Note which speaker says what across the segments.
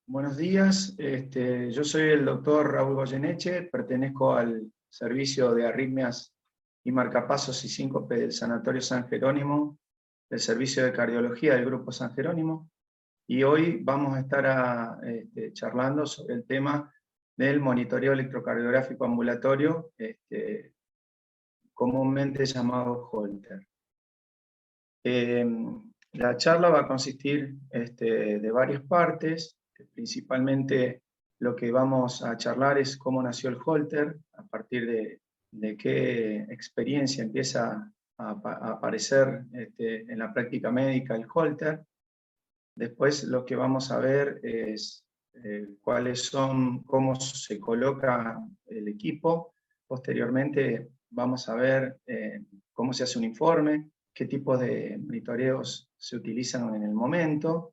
Speaker 1: Buenos días, yo soy el doctor Raúl Goyeneche, pertenezco al servicio de arritmias y marcapasos y síncope del Sanatorio San Jerónimo, del servicio de cardiología del Grupo San Jerónimo, y hoy vamos a estar charlando sobre el tema del monitoreo electrocardiográfico ambulatorio, comúnmente llamado Holter. La charla va a consistir de varias partes. Principalmente lo que vamos a charlar es cómo nació el Holter, a partir de qué experiencia empieza a aparecer en la práctica médica el Holter. Después lo que vamos a ver es cómo se coloca el equipo. Posteriormente vamos a ver cómo se hace un informe, qué tipos de monitoreos se utilizan en el momento.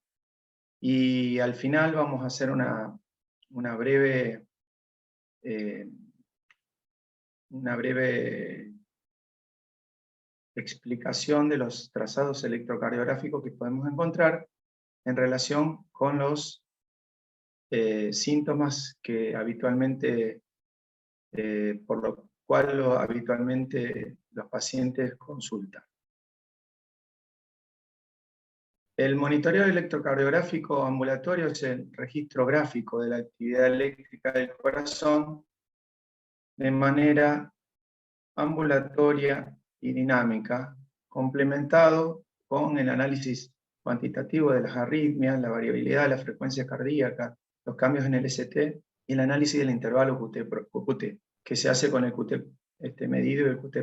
Speaker 1: Y al final vamos a hacer una breve explicación de los trazados electrocardiográficos que podemos encontrar en relación con los síntomas que habitualmente, por lo cual habitualmente los pacientes consultan. El monitoreo electrocardiográfico ambulatorio es el registro gráfico de la actividad eléctrica del corazón de manera ambulatoria y dinámica, complementado con el análisis cuantitativo de las arritmias, la variabilidad de la frecuencia cardíaca, los cambios en el ST y el análisis del intervalo QT, que se hace con el QT medido y el QT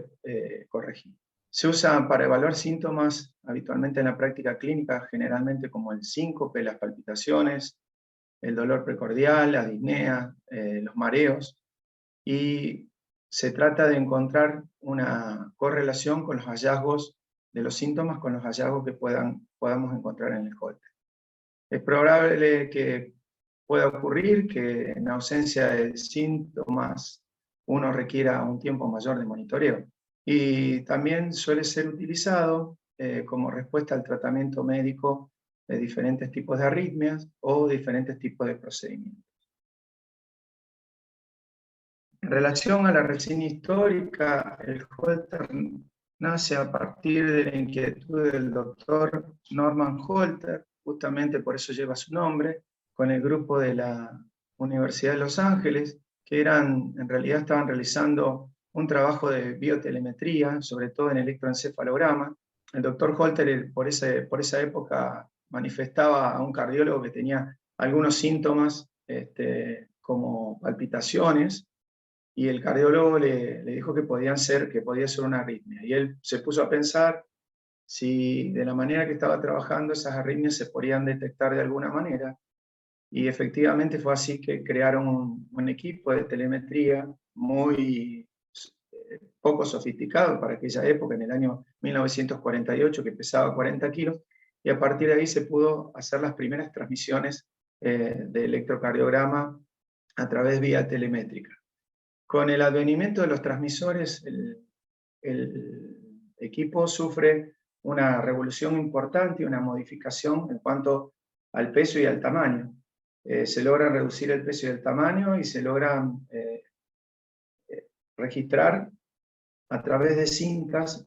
Speaker 1: corregido. Se usa para evaluar síntomas habitualmente en la práctica clínica, generalmente como el síncope, las palpitaciones, el dolor precordial, la disnea, los mareos, y se trata de encontrar una correlación con los hallazgos de los síntomas con los hallazgos que podamos encontrar en el Holter. Es probable que pueda ocurrir que en ausencia de síntomas uno requiera un tiempo mayor de monitoreo. Y también suele ser utilizado como respuesta al tratamiento médico de diferentes tipos de arritmias o diferentes tipos de procedimientos. En relación a la reseña histórica, el Holter nace a partir de la inquietud del doctor Norman Holter, justamente por eso lleva su nombre, con el grupo de la Universidad de Los Ángeles, que en realidad estaban realizando un trabajo de biotelemetría, sobre todo en electroencefalograma. El doctor Holter por esa época manifestaba a un cardiólogo que tenía algunos síntomas como palpitaciones, y el cardiólogo le dijo que podía ser una arritmia. Y él se puso a pensar si de la manera que estaba trabajando esas arritmias se podían detectar de alguna manera. Y efectivamente fue así que crearon un equipo de telemetría muy poco sofisticado para aquella época, en el año 1948, que pesaba 40 kilos, y a partir de ahí se pudo hacer las primeras transmisiones de electrocardiograma a través vía telemétrica. Con el advenimiento de los transmisores, el equipo sufre una revolución importante y una modificación en cuanto al peso y al tamaño. Se logra reducir el peso y el tamaño y se logran registrar a través de cintas,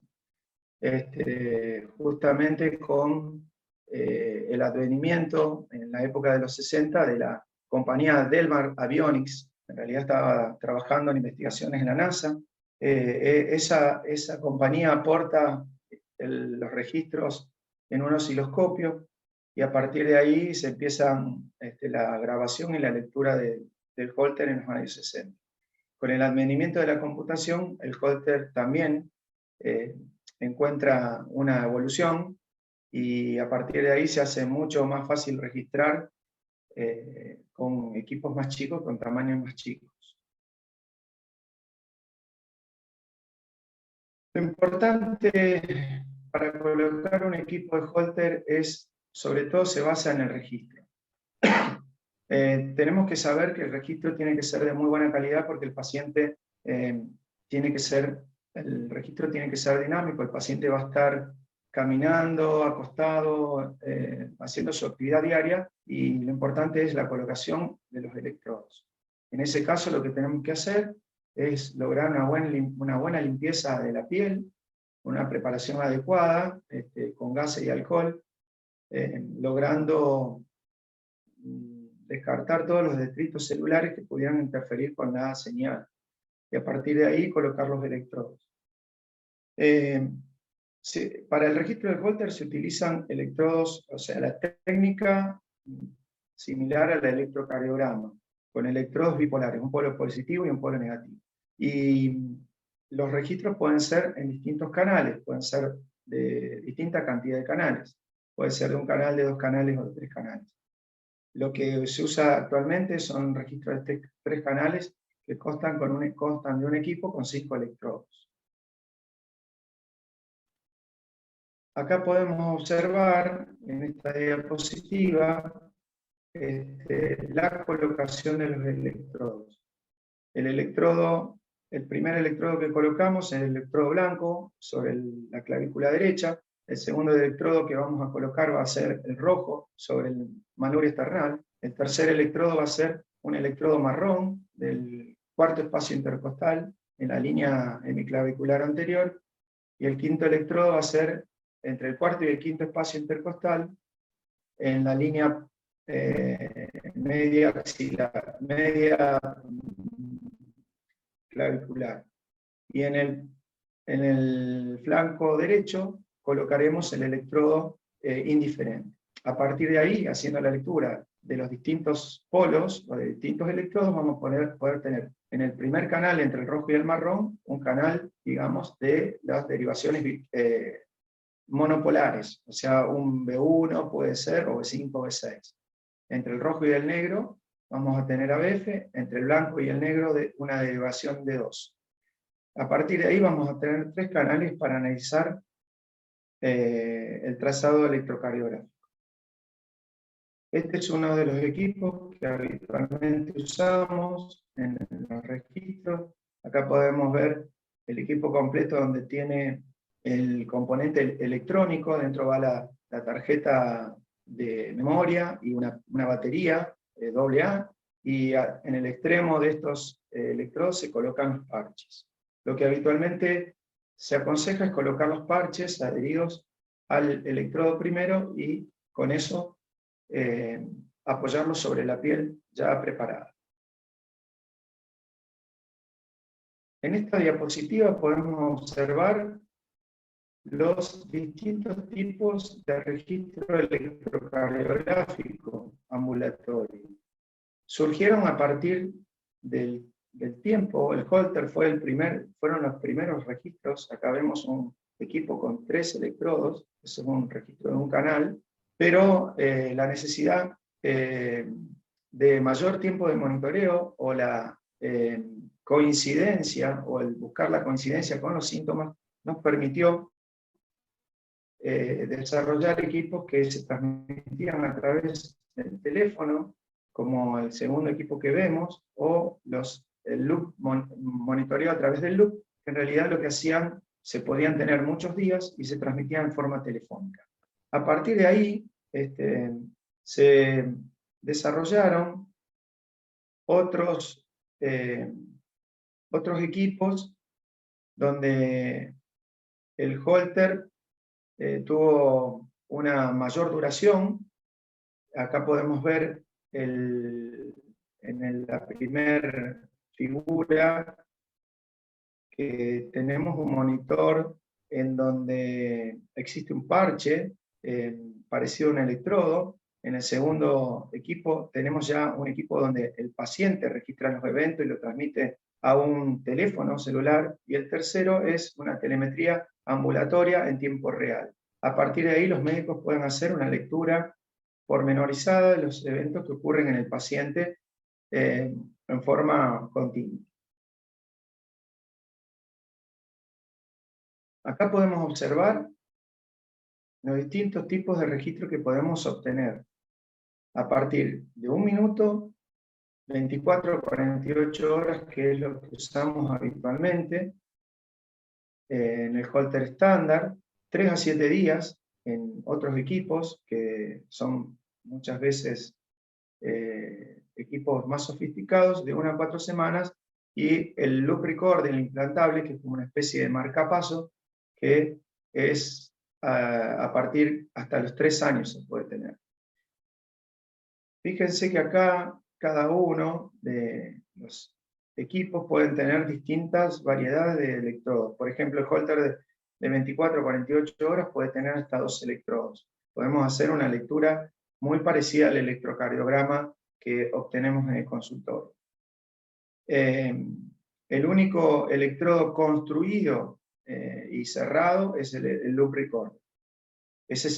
Speaker 1: justamente con el advenimiento en la época de los 60 de la compañía Delmar Avionics. En realidad estaba trabajando en investigaciones en la NASA. Esa compañía aporta los registros en un osciloscopio y a partir de ahí se empiezan la grabación y la lectura del Holter en los años 60. Con el advenimiento de la computación, el Holter también encuentra una evolución y a partir de ahí se hace mucho más fácil registrar con equipos más chicos, con tamaños más chicos. Lo importante para colocar un equipo de Holter sobre todo se basa en el registro. Tenemos que saber que el registro tiene que ser de muy buena calidad porque el registro tiene que ser dinámico, el paciente va a estar caminando, acostado, haciendo su actividad diaria, y lo importante es la colocación de los electrodos. En ese caso lo que tenemos que hacer es lograr una buena limpieza de la piel, una preparación adecuada, con gases y alcohol, logrando descartar todos los detritos celulares que pudieran interferir con la señal, y a partir de ahí colocar los electrodos. Para el registro del Holter se utilizan electrodos, o sea, la técnica similar al electrocardiograma, con electrodos bipolares, un polo positivo y un polo negativo. Y los registros pueden ser en distintos canales, pueden ser de distinta cantidad de canales, puede ser de un canal, de 2 canales o de 3 canales. Lo que se usa actualmente son registros de 3 canales que constan de un equipo con 5 electrodos. Acá podemos observar en esta diapositiva la colocación de los electrodos. El primer electrodo que colocamos es el electrodo blanco sobre la clavícula derecha. El segundo electrodo que vamos a colocar va a ser el rojo sobre el manubrio esternal. El tercer electrodo va a ser un electrodo marrón del cuarto espacio intercostal en la línea hemiclavicular anterior. Y el quinto electrodo va a ser entre el cuarto y el quinto espacio intercostal en la línea media clavicular. Y en el flanco derecho colocaremos el electrodo indiferente. A partir de ahí, haciendo la lectura de los distintos polos o de distintos electrodos, vamos a poder tener en el primer canal, entre el rojo y el marrón, un canal, digamos, de las derivaciones monopolares, o sea, un B1 puede ser, o B5 o B6. Entre el rojo y el negro vamos a tener ABF, entre el blanco y el negro una derivación de 2. A partir de ahí vamos a tener 3 canales para analizar el trazado electrocardiográfico. Este es uno de los equipos que habitualmente usamos en los registros. Acá podemos ver el equipo completo donde tiene el componente electrónico, dentro va la tarjeta de memoria y una batería AA, y en el extremo de estos electrodos se colocan los parches. Lo que habitualmente se aconseja es colocar los parches adheridos al electrodo primero y con eso apoyarlos sobre la piel ya preparada. En esta diapositiva podemos observar los distintos tipos de registro electrocardiográfico ambulatorio. Surgieron a partir del tiempo. El Holter fueron los primeros registros. Acá vemos un equipo con 3 electrodos, es un registro de un canal, pero la necesidad de mayor tiempo de monitoreo o la coincidencia, o el buscar la coincidencia con los síntomas, nos permitió desarrollar equipos que se transmitían a través del teléfono, como el segundo equipo que vemos, o el loop, monitoreo a través del loop, que en realidad lo que hacían, se podían tener muchos días y se transmitían en forma telefónica. A partir de ahí se desarrollaron otros equipos donde el Holter tuvo una mayor duración. Acá podemos ver en la primera figura que tenemos un monitor en donde existe un parche parecido a un electrodo. En el segundo equipo tenemos ya un equipo donde el paciente registra los eventos y lo transmite a un teléfono celular, y el tercero es una telemetría ambulatoria en tiempo real. A partir de ahí los médicos pueden hacer una lectura pormenorizada de los eventos que ocurren en el paciente en forma continua. Acá podemos observar los distintos tipos de registros que podemos obtener a partir de 1 minuto, 24 o 48 horas, que es lo que usamos habitualmente en el Holter estándar, 3 a 7 días en otros equipos, que son muchas veces equipos más sofisticados, de 1 a 4 semanas, y el loop record, el implantable, que es como una especie de marcapaso, que es a partir hasta los 3 años se puede tener. Fíjense que acá cada uno de los equipos pueden tener distintas variedades de electrodos. Por ejemplo, el Holter de 24 a 48 horas puede tener hasta 2 electrodos. Podemos hacer una lectura muy parecida al electrocardiograma que obtenemos en el consultorio. El único electrodo construido y cerrado es el loop record. Ese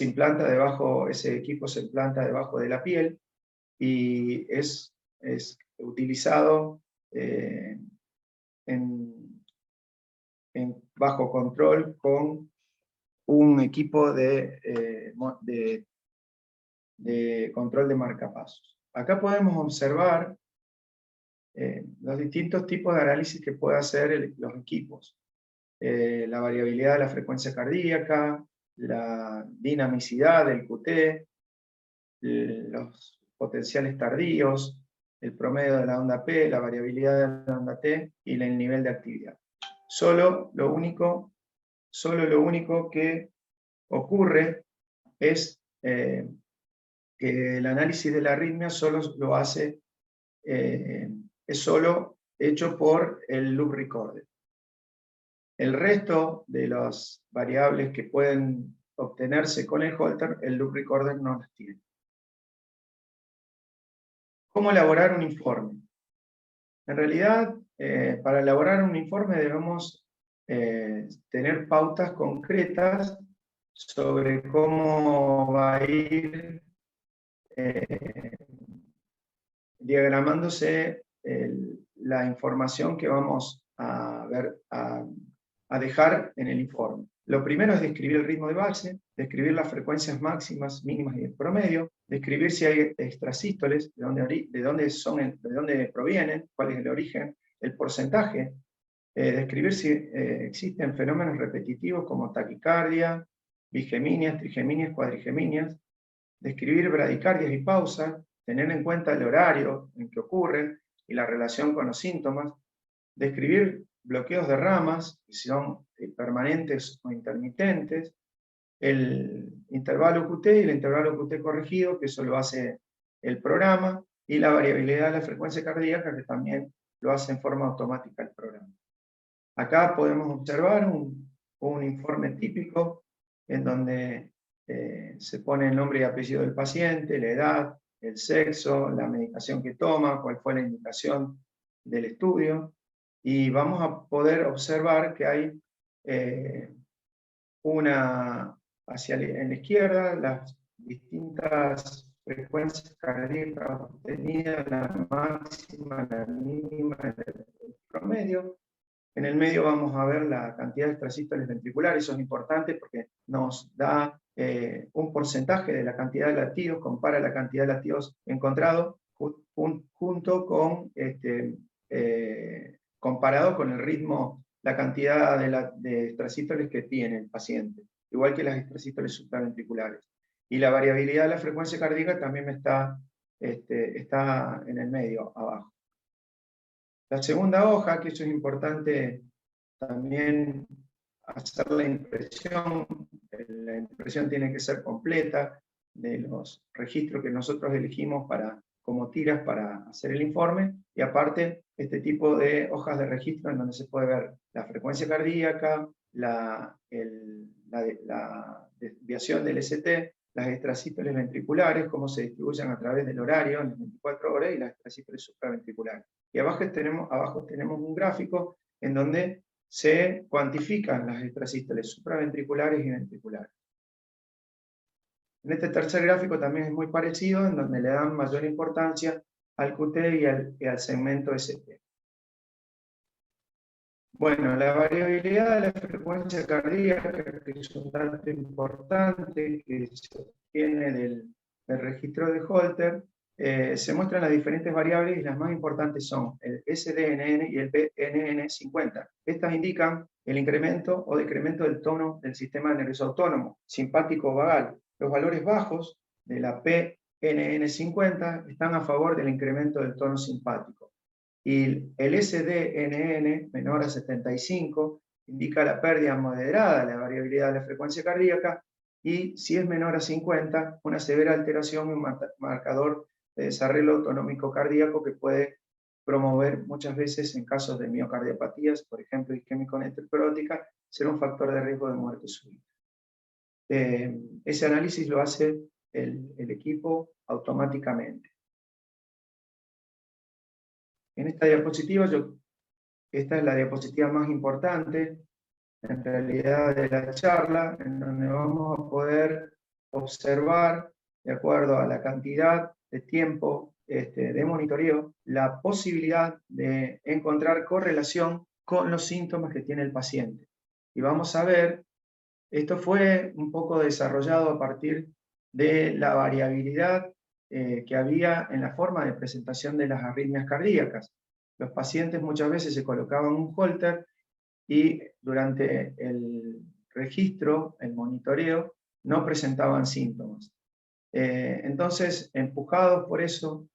Speaker 1: equipo se implanta debajo de la piel y es utilizado bajo control con un equipo de control de marcapasos. Acá podemos observar los distintos tipos de análisis que pueden hacer los equipos. La variabilidad de la frecuencia cardíaca, la dinamicidad del QT, los potenciales tardíos, el promedio de la onda P, la variabilidad de la onda T y el nivel de actividad. Solo lo único que ocurre es que el análisis de la arritmia solo lo hace, es solo hecho por el loop recorder. El resto de las variables que pueden obtenerse con el Holter, el loop recorder no las tiene. ¿Cómo elaborar un informe? En realidad, para elaborar un informe debemos tener pautas concretas sobre cómo va a ir diagramándose la información que vamos a dejar en el informe. Lo primero es describir el ritmo de base, describir las frecuencias máximas, mínimas y el promedio, describir si hay extrasístoles, de dónde provienen, cuál es el origen, el porcentaje, describir si existen fenómenos repetitivos como taquicardia, bigeminias, trigeminias, cuadrigeminias, describir bradicardias y pausas, tener en cuenta el horario en que ocurren y la relación con los síntomas, describir bloqueos de ramas, si son permanentes o intermitentes, el intervalo QT y el intervalo QT corregido, que eso lo hace el programa, y la variabilidad de la frecuencia cardíaca, que también lo hace en forma automática el programa. Acá podemos observar un informe típico en donde se pone el nombre y apellido del paciente, la edad, el sexo, la medicación que toma, cuál fue la indicación del estudio, y vamos a poder observar que hay en la izquierda las distintas frecuencias cardíacas obtenidas, la máxima, la mínima, el promedio. En el medio vamos a ver la cantidad de extrasístoles ventriculares. Eso es importante porque nos da un porcentaje de la cantidad de latidos, compara la cantidad de latidos encontrados junto con comparado con el ritmo, la cantidad de extrasístoles que tiene el paciente, igual que las extrasístoles supraventriculares. Y la variabilidad de la frecuencia cardíaca también está en el medio, abajo. La segunda hoja, que eso es importante también hacer la impresión tiene que ser completa de los registros que nosotros elegimos como tiras para hacer el informe, y aparte este tipo de hojas de registro en donde se puede ver la frecuencia cardíaca, la desviación del ST, las extrasístoles ventriculares, cómo se distribuyen a través del horario en las 24 horas, y las extrasístoles supraventriculares. Y abajo tenemos un gráfico en donde se cuantifican las extrasístoles supraventriculares y ventriculares. En este tercer gráfico también es muy parecido, en donde le dan mayor importancia al QT y al segmento ST. Bueno, la variabilidad de la frecuencia cardíaca, que es un dato importante que se obtiene del registro de Holter, se muestran las diferentes variables y las más importantes son el SDNN y el BNN50. Estas indican el incremento o decremento del tono del sistema nervioso autónomo, simpático o vagal. Los valores bajos de la PNN50 están a favor del incremento del tono simpático. Y el SDNN menor a 75 indica la pérdida moderada de la variabilidad de la frecuencia cardíaca, y si es menor a 50, una severa alteración y un marcador de desarrollo autonómico cardíaco que puede promover muchas veces en casos de miocardiopatías, por ejemplo, isquémico-nefrótica, ser un factor de riesgo de muerte súbita. Ese análisis lo hace el equipo automáticamente. En esta diapositiva, esta es la diapositiva más importante, en realidad, de la charla, en donde vamos a poder observar, de acuerdo a la cantidad de tiempo de monitoreo, la posibilidad de encontrar correlación con los síntomas que tiene el paciente. Y vamos a ver, esto fue un poco desarrollado a partir de la variabilidad que había en la forma de presentación de las arritmias cardíacas. Los pacientes muchas veces se colocaban un holter y durante el registro, el monitoreo, no presentaban síntomas. Entonces, empujados por eso,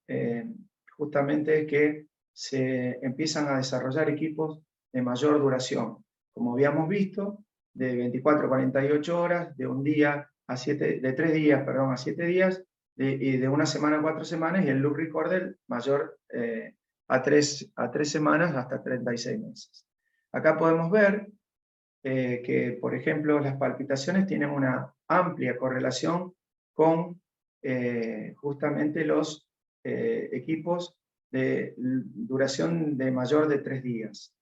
Speaker 1: justamente es que se empiezan a desarrollar equipos de mayor duración. Como habíamos visto, de 24 a 48 horas, de 3 días a 7 días, y de una semana a 4 semanas, y el loop recorder mayor a 3 semanas hasta 36 meses. Acá podemos ver que, por ejemplo, las palpitaciones tienen una amplia correlación con justamente los equipos de duración de mayor de 3 días.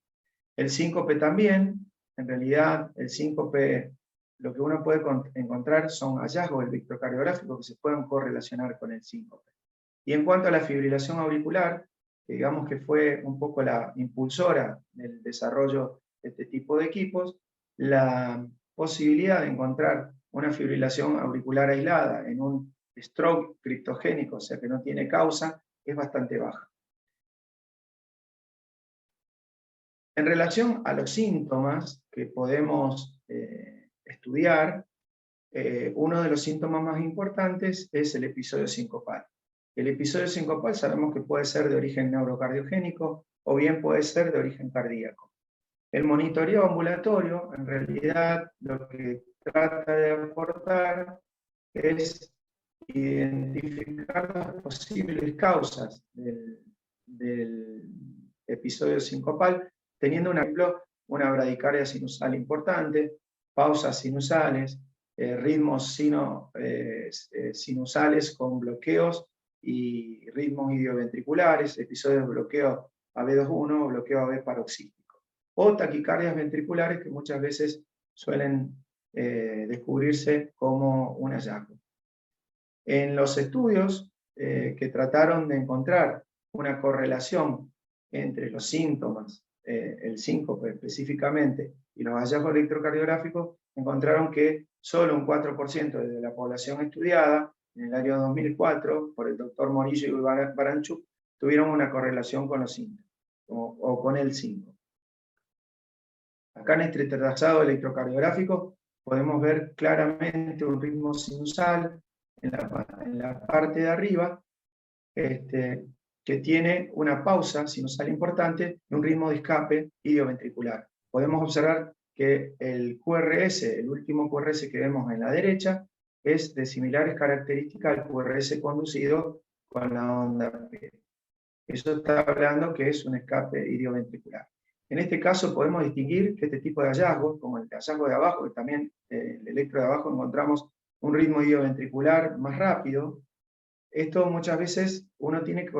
Speaker 1: El síncope también, en realidad el síncope, lo que uno puede encontrar son hallazgos electrocardiográficos que se pueden correlacionar con el síncope. Y en cuanto a la fibrilación auricular, que digamos que fue un poco la impulsora del desarrollo de este tipo de equipos, la posibilidad de encontrar una fibrilación auricular aislada en un stroke criptogénico, o sea que no tiene causa, es bastante baja. En relación a los síntomas que podemos estudiar, uno de los síntomas más importantes es el episodio sincopal. El episodio sincopal sabemos que puede ser de origen neurocardiogénico o bien puede ser de origen cardíaco. El monitoreo ambulatorio, en realidad, lo que trata de aportar es identificar las posibles causas del episodio sincopal, teniendo un ejemplo, una bradicardia sinusal importante, pausas sinusales, ritmos sinusales con bloqueos y ritmos idioventriculares, episodios de bloqueo AB21 o bloqueo AB paroxístico, o taquicardias ventriculares que muchas veces suelen descubrirse como un hallazgo. En los estudios que trataron de encontrar una correlación entre los síntomas, el síncope específicamente, y los hallazgos electrocardiográficos, encontraron que solo un 4% de la población estudiada en el año 2004 por el doctor Morillo y Baranchuk tuvieron una correlación con los síntomas o con el síncope. Acá en este trazado electrocardiográfico podemos ver claramente un ritmo sinusal en la parte de arriba, que tiene una pausa sinusal importante y un ritmo de escape idioventricular. Podemos observar que el QRS, el último QRS que vemos en la derecha, es de similares características al QRS conducido con la onda P. Eso está hablando que es un escape idioventricular. En este caso podemos distinguir que este tipo de hallazgos, como el hallazgo de abajo, que también el electro de abajo encontramos un ritmo idioventricular más rápido, esto muchas veces uno tiene que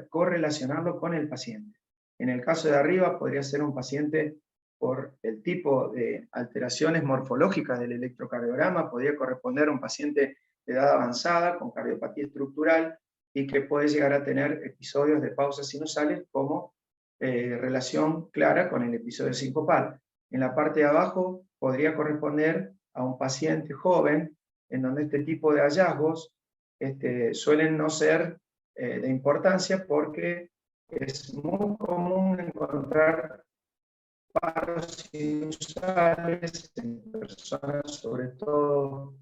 Speaker 1: correlacionarlo con el paciente. En el caso de arriba podría ser un paciente por el tipo de alteraciones morfológicas del electrocardiograma, podría corresponder a un paciente de edad avanzada con cardiopatía estructural y que puede llegar a tener episodios de pausas sinusales como relación clara con el episodio sincopal. En la parte de abajo podría corresponder a un paciente joven en donde este tipo de hallazgos suelen no ser de importancia porque es muy común encontrar paros inusuales en personas, sobre todo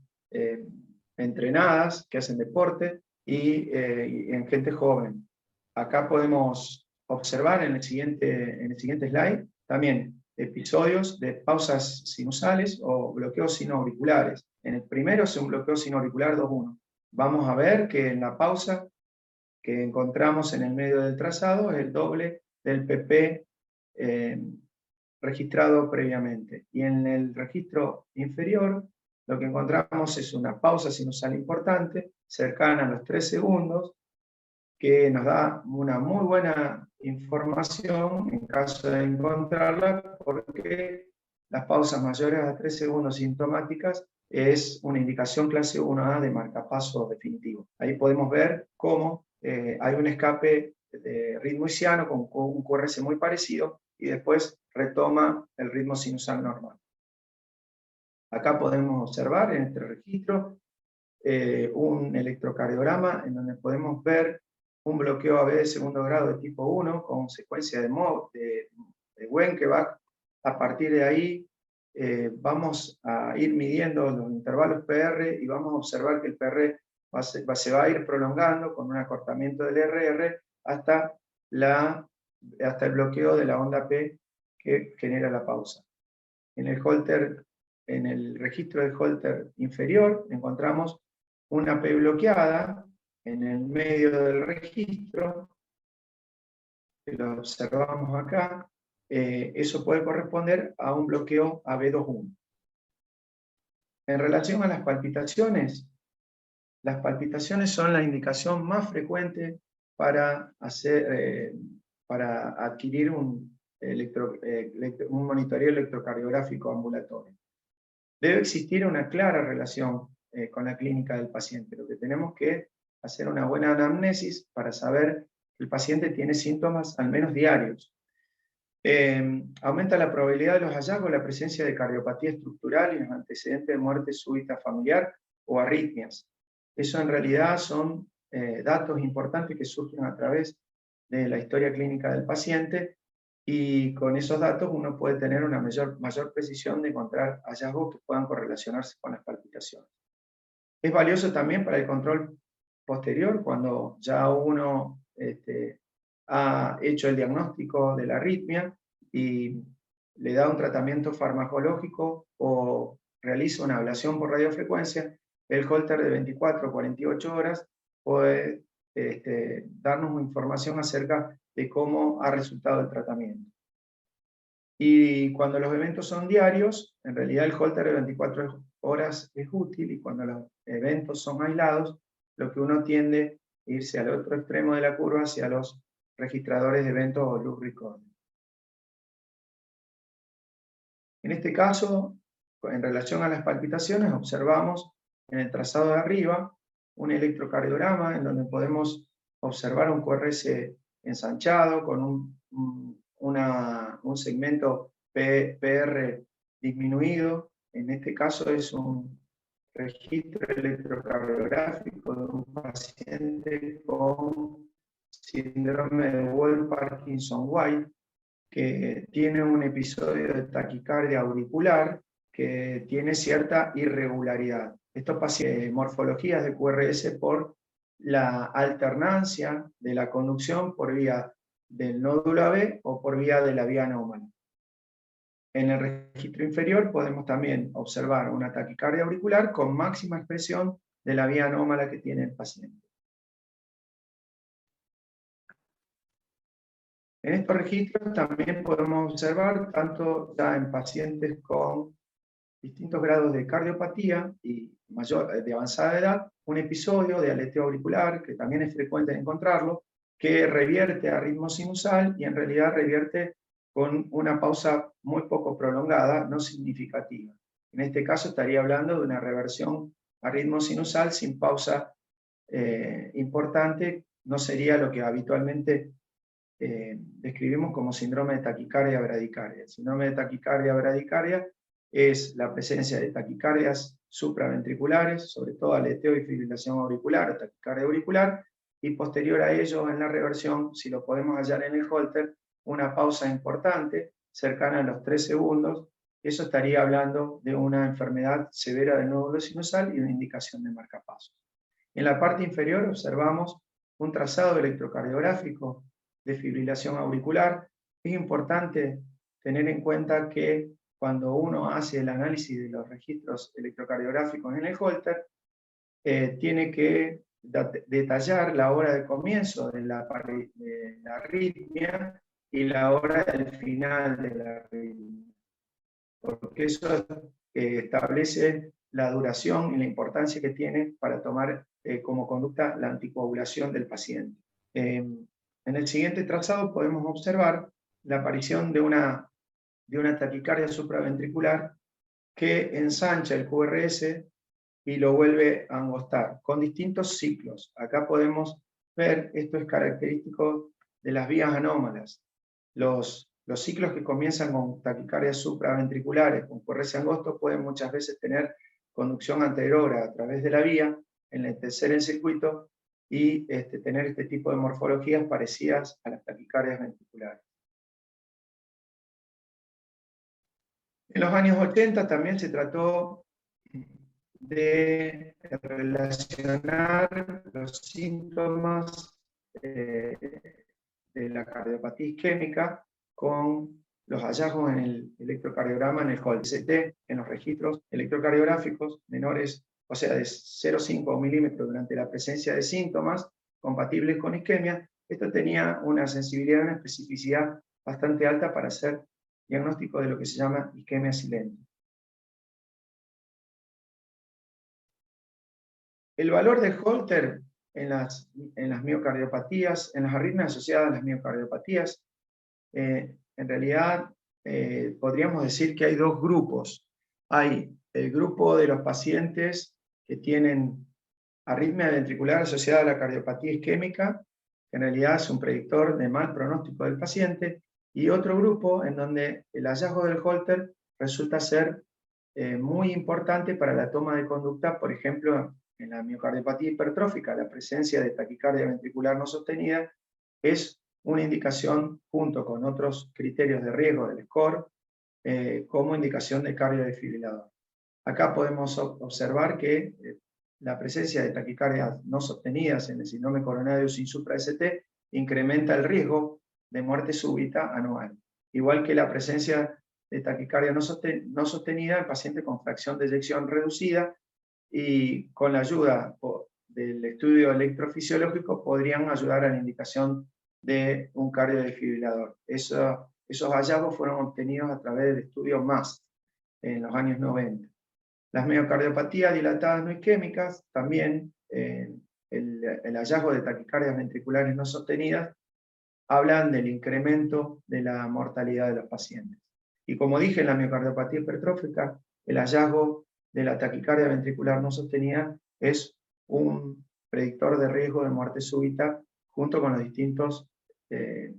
Speaker 1: entrenadas, que hacen deporte, y en gente joven. Acá podemos observar en el siguiente slide también episodios de pausas sinusales o bloqueos sinoauriculares. En el primero es un bloqueo sinoauricular 2-1. Vamos a ver que en la pausa que encontramos en el medio del trazado es el doble del PP registrado previamente. Y en el registro inferior lo que encontramos es una pausa sinusal importante, cercana a los 3 segundos, que nos da una muy buena información en caso de encontrarla, porque las pausas mayores a 3 segundos sintomáticas es una indicación clase 1A de marcapaso definitivo. Ahí podemos ver cómo hay un escape de ritmo isquiano con un QRS muy parecido y después retoma el ritmo sinusal normal. Acá podemos observar en este registro un electrocardiograma en donde podemos ver un bloqueo AB de segundo grado de tipo 1 con secuencia de Wenckebach. A partir de ahí vamos a ir midiendo los intervalos PR y vamos a observar que el PR se va a ir prolongando con un acortamiento del RR hasta el bloqueo de la onda P que genera la pausa. En el registro del Holter inferior encontramos una P bloqueada en el medio del registro, que lo observamos acá. Eso puede corresponder a un bloqueo AB2-1. En relación a las palpitaciones son la indicación más frecuente para adquirir un monitoreo electrocardiográfico ambulatorio. Debe existir una clara relación con la clínica del paciente. Lo que tenemos que hacer una buena anamnesis para saber que el paciente tiene síntomas al menos diarios. Aumenta la probabilidad de los hallazgos la presencia de cardiopatía estructural y los antecedentes de muerte súbita familiar o arritmias. Eso en realidad son datos importantes que surgen a través de la historia clínica del paciente, y con esos datos uno puede tener una mayor precisión de encontrar hallazgos que puedan correlacionarse con las palpitaciones. Es valioso también para el control posterior, cuando ya uno ha hecho el diagnóstico de la arritmia y le da un tratamiento farmacológico o realiza una ablación por radiofrecuencia. El Holter de 24 o 48 horas puede darnos información acerca de cómo ha resultado el tratamiento. Y cuando los eventos son diarios, en realidad el Holter de 24 horas es útil, y cuando los eventos son aislados, lo que uno tiende a irse al otro extremo de la curva, hacia los registradores de eventos o loop recorder. En este caso, en relación a las palpitaciones, observamos en el trazado de arriba un electrocardiograma en donde podemos observar un QRS ensanchado con un segmento PR disminuido. En este caso es un registro electrocardiográfico de un paciente con síndrome de Wolff-Parkinson-White, que tiene un episodio de taquicardia auricular que tiene cierta irregularidad. Esto pasa en morfologías de QRS por la alternancia de la conducción por vía del nódulo AB o por vía de la vía anómala. En el registro inferior podemos también observar una taquicardia auricular con máxima expresión de la vía anómala que tiene el paciente. En estos registros también podemos observar, tanto ya en pacientes con distintos grados de cardiopatía y de avanzada edad, un episodio de aleteo auricular, que también es frecuente encontrarlo, que revierte a ritmo sinusal y en realidad revierte con una pausa muy poco prolongada, no significativa. En este caso estaría hablando de una reversión a ritmo sinusal sin pausa importante. No sería lo que habitualmente describimos como síndrome de taquicardia bradicardia. El síndrome de taquicardia bradicardia es la presencia de taquicardias supraventriculares, sobre todo aleteo y fibrilación auricular o taquicardia auricular, y posterior a ello en la reversión, si lo podemos hallar en el Holter, una pausa importante, cercana a los 3 segundos. Eso estaría hablando de una enfermedad severa del nódulo sinusal y una indicación de marcapasos. En la parte inferior observamos un trazado electrocardiográfico de fibrilación auricular. Es importante tener en cuenta que cuando uno hace el análisis de los registros electrocardiográficos en el Holter, tiene que detallar la hora de comienzo de la arritmia y la hora del final de la arritmia, porque eso establece la duración y la importancia que tiene para tomar como conducta la anticoagulación del paciente. En el siguiente trazado podemos observar la aparición de una taquicardia supraventricular que ensancha el QRS y lo vuelve a angostar, con distintos ciclos. Acá podemos ver, esto es característico de las vías anómalas. Los ciclos que comienzan con taquicardias supraventriculares, con QRS angosto, pueden muchas veces tener conducción anterior a través de la vía, enlentecer el circuito y tener este tipo de morfologías parecidas a las taquicardias ventriculares. En los años 80 también se trató de relacionar los síntomas de la cardiopatía isquémica con los hallazgos en el electrocardiograma en el Holter, en los registros electrocardiográficos menores, o sea, de 0,5 milímetros durante la presencia de síntomas compatibles con isquemia. Esto tenía una sensibilidad y una especificidad bastante alta para hacer diagnóstico de lo que se llama isquemia silente. El valor de Holter en las miocardiopatías, en las arritmias asociadas a las miocardiopatías, en realidad podríamos decir que hay dos grupos. Hay el grupo de los pacientes que tienen arritmia ventricular asociada a la cardiopatía isquémica, que en realidad es un predictor de mal pronóstico del paciente, y otro grupo en donde el hallazgo del Holter resulta ser muy importante para la toma de conducta, por ejemplo, en la miocardiopatía hipertrófica, la presencia de taquicardia ventricular no sostenida es una indicación, junto con otros criterios de riesgo del SCORE, como indicación de cardiodefibrilador. Acá podemos observar que la presencia de taquicardias no sostenidas en el síndrome coronario sin supra-ST incrementa el riesgo de muerte súbita anual, igual que la presencia de taquicardia no sostenida en pacientes con fracción de eyección reducida, y con la ayuda del estudio electrofisiológico podrían ayudar a la indicación de un cardiodefibrilador. Esos hallazgos fueron obtenidos a través del estudio MAST en los años 90. Las miocardiopatías dilatadas no isquémicas, también el hallazgo de taquicardias ventriculares no sostenidas, hablan del incremento de la mortalidad de los pacientes. Y como dije, en la miocardiopatía hipertrófica, el hallazgo de la taquicardia ventricular no sostenida es un predictor de riesgo de muerte súbita junto con los distintos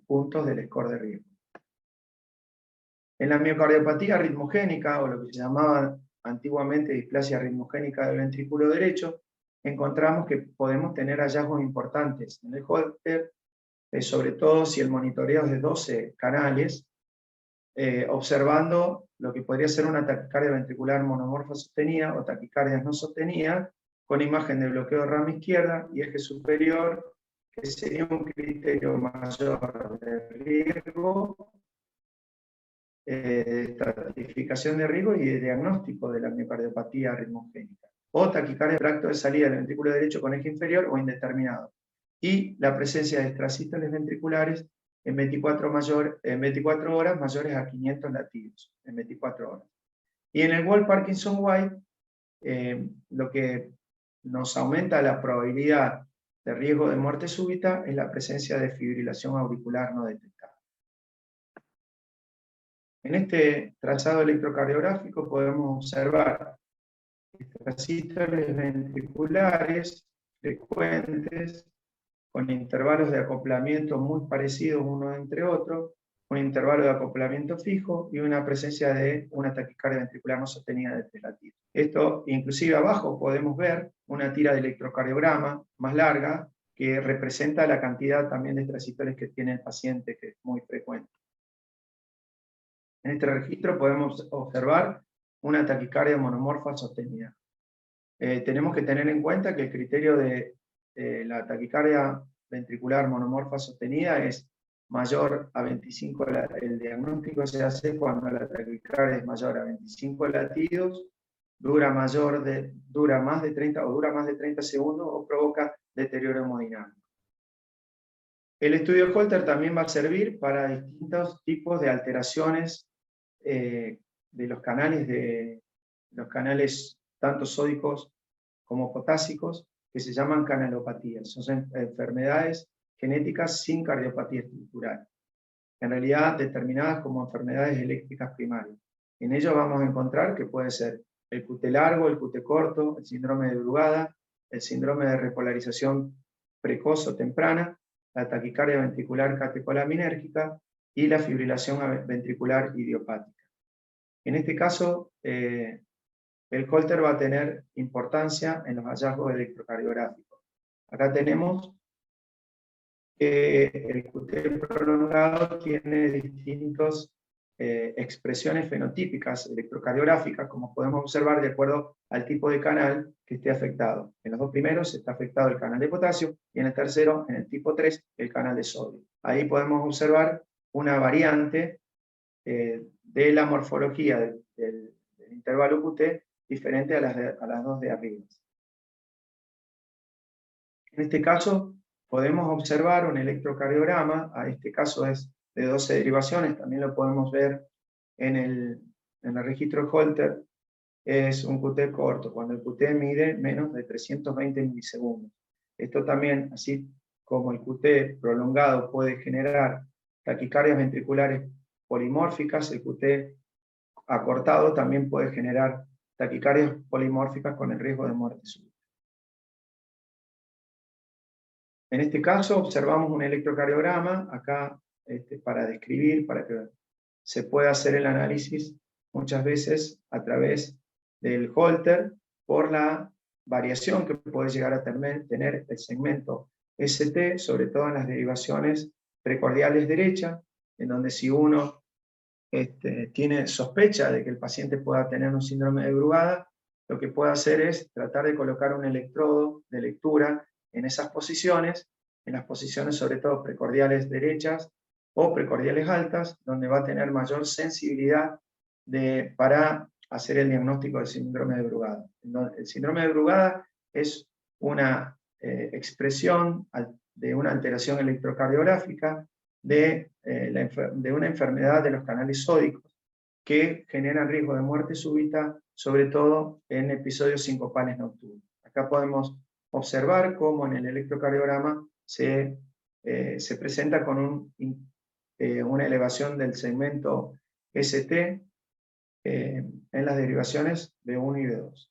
Speaker 1: puntos del score de riesgo. En la miocardiopatía ritmogénica, o lo que se llamaba antiguamente displasia ritmogénica del ventrículo derecho, encontramos que podemos tener hallazgos importantes en el Holter, sobre todo si el monitoreo es de 12 canales, observando lo que podría ser una taquicardia ventricular monomorfa sostenida o taquicardias no sostenidas, con imagen de bloqueo de rama izquierda y eje superior, que sería un criterio mayor de riesgo, de estratificación de riesgo y de diagnóstico de la miocardiopatía ritmogénica. O taquicardia tracto de salida del ventrículo derecho con eje inferior o indeterminado. Y la presencia de extrasístoles ventriculares en 24 horas mayores a 500 latidos, en 24 horas. Y en el Wall Parkinson White, lo que nos aumenta la probabilidad de riesgo de muerte súbita es la presencia de fibrilación auricular no detectada. En este trazado electrocardiográfico podemos observar extrasístoles ventriculares frecuentes, con intervalos de acoplamiento muy parecidos uno entre otro, un intervalo de acoplamiento fijo y una presencia de una taquicardia ventricular no sostenida de 3 latidos. Esto, inclusive abajo podemos ver una tira de electrocardiograma más larga que representa la cantidad también de extrasístoles que tiene el paciente, que es muy frecuente. En este registro podemos observar una taquicardia monomorfa sostenida. Tenemos que tener en cuenta que el criterio de la taquicardia ventricular monomorfa sostenida es mayor a 25, el diagnóstico se hace cuando la taquicardia es mayor a 25 latidos, dura más de 30 segundos o provoca deterioro hemodinámico. El estudio Holter también va a servir para distintos tipos de alteraciones de los canales tanto sódicos como potásicos, que se llaman canalopatías. Son enfermedades genéticas sin cardiopatía estructural, en realidad determinadas como enfermedades eléctricas primarias. En ello vamos a encontrar que puede ser el QT largo, el QT corto, el síndrome de Brugada, el síndrome de repolarización precoz o temprana, la taquicardia ventricular catecolaminérgica y la fibrilación ventricular idiopática. En este caso, el Holter va a tener importancia en los hallazgos electrocardiográficos. Acá tenemos que el QT prolongado tiene distintas expresiones fenotípicas electrocardiográficas, como podemos observar de acuerdo al tipo de canal que esté afectado. En los dos primeros está afectado el canal de potasio y en el tercero, en el tipo 3, el canal de sodio. Ahí podemos observar una variante de la morfología del intervalo QT diferente a las dos de arriba. En este caso, podemos observar un electrocardiograma, a este caso es de 12 derivaciones, también lo podemos ver en el registro Holter, es un QT corto, cuando el QT mide menos de 320 milisegundos. Esto también, así como el QT prolongado puede generar taquicardias ventriculares polimórficas, el QT acortado también puede generar taquicardias polimórficas con el riesgo de muerte súbita. En este caso observamos un electrocardiograma, acá para describir, para que se pueda hacer el análisis muchas veces a través del Holter por la variación que puede llegar a tener el segmento ST, sobre todo en las derivaciones precordiales derecha, en donde si uno tiene sospecha de que el paciente pueda tener un síndrome de Brugada, lo que puede hacer es tratar de colocar un electrodo de lectura en esas posiciones, en las posiciones sobre todo precordiales derechas o precordiales altas, donde va a tener mayor sensibilidad para hacer el diagnóstico del síndrome de Brugada. El síndrome de Brugada es una expresión de una alteración electrocardiográfica de una enfermedad de los canales sódicos que generan riesgo de muerte súbita, sobre todo en episodios sincopales nocturnos. Acá podemos observar cómo en el electrocardiograma se presenta con una elevación del segmento ST en las derivaciones B1 y B2.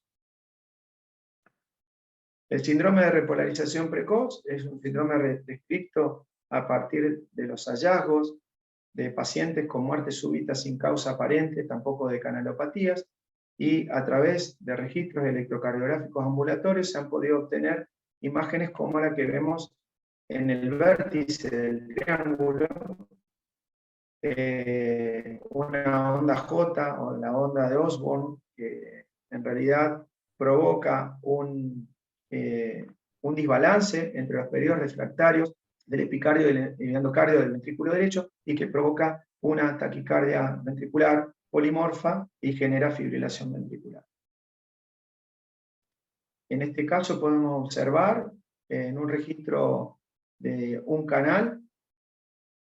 Speaker 1: El síndrome de repolarización precoz es un síndrome descrito a partir de los hallazgos de pacientes con muerte súbita sin causa aparente, tampoco de canalopatías, y a través de registros electrocardiográficos ambulatorios se han podido obtener imágenes como la que vemos en el vértice del triángulo, una onda J o la onda de Osborn, que en realidad provoca un desbalance entre los periodos refractarios del epicardio y el endocardio del ventrículo derecho y que provoca una taquicardia ventricular polimorfa y genera fibrilación ventricular. En este caso podemos observar en un registro de un canal,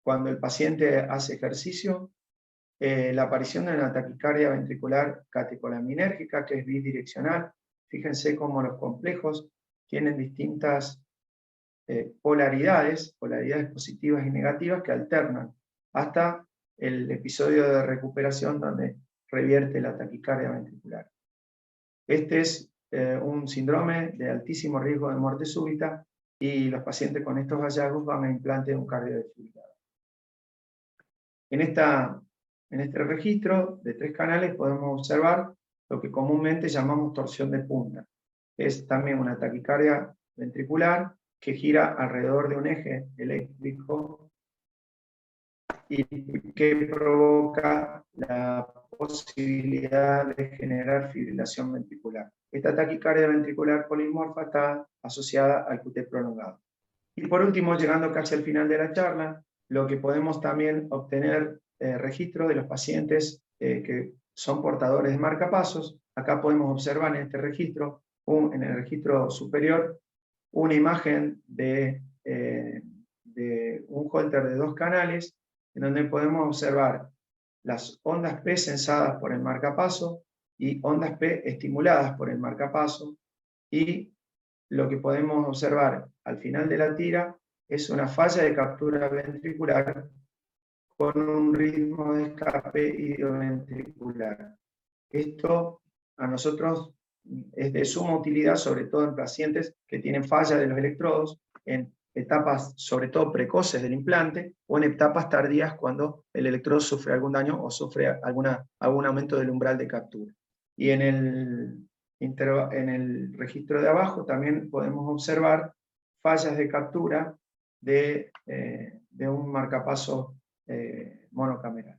Speaker 1: cuando el paciente hace ejercicio, la aparición de una taquicardia ventricular catecolaminérgica, que es bidireccional. Fíjense cómo los complejos tienen distintas polaridades positivas y negativas que alternan hasta el episodio de recuperación donde revierte la taquicardia ventricular. Este es un síndrome de altísimo riesgo de muerte súbita y los pacientes con estos hallazgos van a implante de un cardiodefibrilador. En este registro de 3 canales podemos observar lo que comúnmente llamamos torsión de punta. Es también una taquicardia ventricular que gira alrededor de un eje eléctrico y que provoca la posibilidad de generar fibrilación ventricular. Esta taquicardia ventricular polimorfa está asociada al QT prolongado. Y por último, llegando casi al final de la charla, lo que podemos también obtener registro de los pacientes que son portadores de marcapasos. Acá podemos observar en este registro, en el registro superior, una imagen de un holter de 2 canales, en donde podemos observar las ondas P sensadas por el marcapaso y ondas P estimuladas por el marcapaso, y lo que podemos observar al final de la tira es una falla de captura ventricular con un ritmo de escape idioventricular. Esto a nosotros es de suma utilidad, sobre todo en pacientes que tienen falla de los electrodos, en etapas sobre todo precoces del implante, o en etapas tardías cuando el electrodo sufre algún daño o sufre algún aumento del umbral de captura. Y en el registro de abajo también podemos observar fallas de captura de un marcapaso monocameral.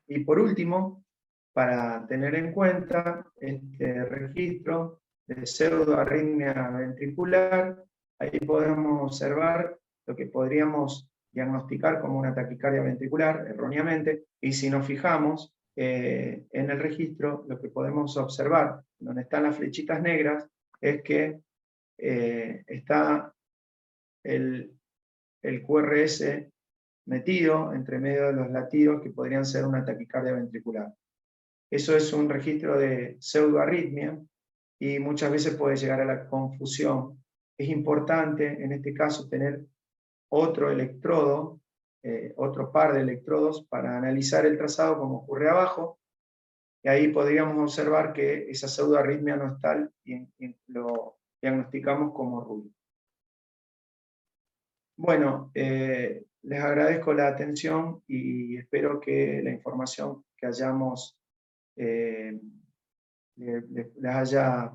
Speaker 1: Y por último, para tener en cuenta este registro de pseudoarritmia ventricular, ahí podemos observar lo que podríamos diagnosticar como una taquicardia ventricular erróneamente, y si nos fijamos en el registro, lo que podemos observar, donde están las flechitas negras, es que está el QRS metido entre medio de los latidos que podrían ser una taquicardia ventricular. Eso es un registro de pseudoarritmia y muchas veces puede llegar a la confusión. Es importante en este caso tener otro electrodo, otro par de electrodos para analizar el trazado como ocurre abajo, y ahí podríamos observar que esa pseudoarritmia no es tal y lo diagnosticamos como ruido. Bueno, les agradezco la atención y espero que la información que hayamos les haya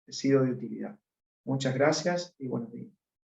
Speaker 1: sido de utilidad. Muchas gracias y buenos días.